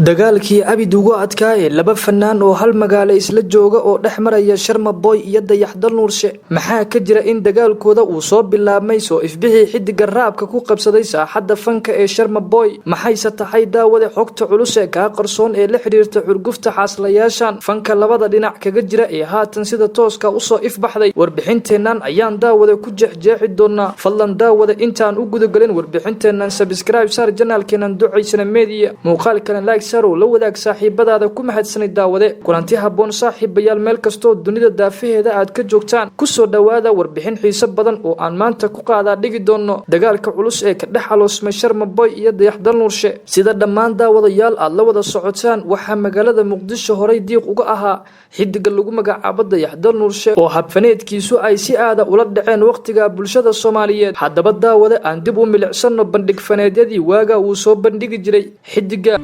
dagaalkii abid ugu adkaa ee laba fanaan oo hal magaalo isla jooga oo dhex maraya Sharma Boy iyo Dayaxdal Nuurshe maxaa ka jira in dagaalkooda uu soo bilaabmay soo ifbixi xidiga raabka ku qabsaday saaxadda fanka ee Sharma Boy maxayse tahay daawada xogta culus ee ka qarsoon ee la xiriirta xurgufta xaaslayaashan fanka labada dhinac kaga jira ee haatan sida tooska u soo ifbaxday warbixinteenan ayaan daawada ku jeexjeexi doonaa fadlan daawada intaan u guda galin warbixinteenan subscribe sar channelkeena duceysana media muuqaalkan like saro la wadaag saaxiibadaada ku mahadsanid daawade kulanti haboon saaxiibayaal meel kasto dunida daafaheeda aad ka joogtaan ku soo dhawaada warbixin xiiso badan oo aan maanta ku qaada dhigi doono dagaalka culus ee ka dhaxaloosmay Sharma Boy iyo Dayaxdal Nuurshe sida dhammaan daawadayaal aad la wada socotaan waxa magaalada Muqdisho horay diiq uga ahaa xidiga lagu magacaabo Dayaxdal Nuurshe oo habfaneedkiisu ay si aada ula dhaceen waqtiga bulshada Soomaaliyeed haddaba daawada aan dib u milicsano bandhig faneedyadii waaga uu soo bandhigi jiray xidiga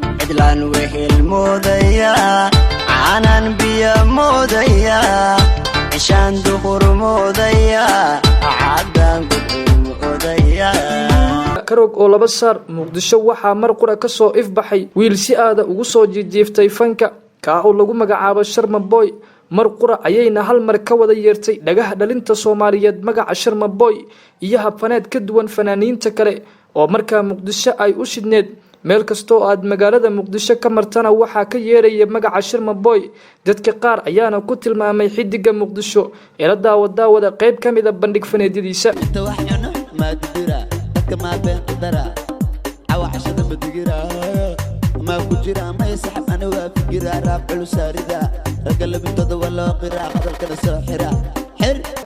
وهل موديا عنان بيا موديا عشان دخور موديا عدان موديا karog oo laba saar Muqdisho waxa mar qura ka soo ifbaxay wiil si aada ugu soo jiiftay fanka ka oo lagu magacaabo Sharma Boy mar qura ayayna hal mar ka wada yeertay dhagaha dhalinta Soomaaliyeed magaca Sharma Boy iyo habfaneed ka duwan fanaaniinta kale oo markaa Muqdisho ay u shidneed meel kasto aad magaalada Muqdisho ka martana waxa ka yeeray magaca Sharma Boy dadka qaar ayaana ku tilmaamay xidiga Muqdisho ee daawada qayb kamid ah bandhig faneedyadiisa ما تدرى كما بين قدرة عوا عشان بدقرة ما كجرة ما يسحب أنا وافقرة راب علو ساردة قلب انتظر ولا قراء هذا الكلا ساحرة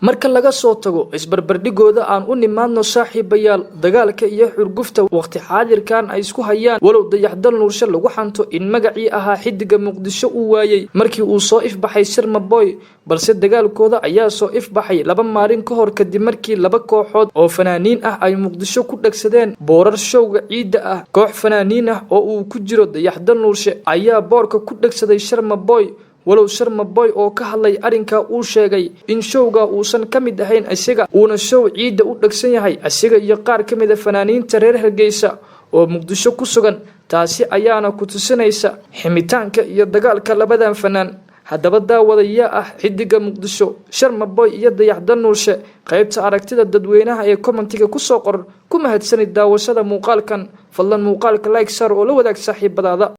marka laga soo tago isbarbardhigooda aan u nimaadno saaxiibayaal dagaalka iyo xurgufta waqti xaadirkan ay isku hayaan walow Dayaxdal Nuurshe lagu xanto in magacii ahaa xidiga Muqdisho uu waayay markii uu soo ifbaxay Sharma Boy balse dagaalkooda ayaa soo ifbaxay laba maalin ka hor kadib markii laba kooxood oo fanaaniin ah ay Muqdisho ku dhagsadeen boorar showga ciida ah koox fanaaniin ah oo uu ku jiro Dayaxdal Nuurshe ayaa boorka ku dhagsaday Sharma Boy walow Sharma Boy oo ka hadlay arinka uu sheegay in showga uusan kamid ahayn asiga uuna show ciida u dhagsan yahay asiga iyo qaar kamid ah fanaaniinta reer Hargeysa oo Muqdisho ku sugan taasi ayaana ku tusinaysa ximitaanka iyo dagaalka labadan fanaan haddaba daawadaya ah xidiga Muqdisho Sharma Boy iyo Dayaxdal Nuurshe qaybta aragtida dadweynaha ee commentiga ku soo qor ku mahadsanid daawashada muuqaalkan fadlan muuqaalka like sar oo la wadaag saaxiibadaada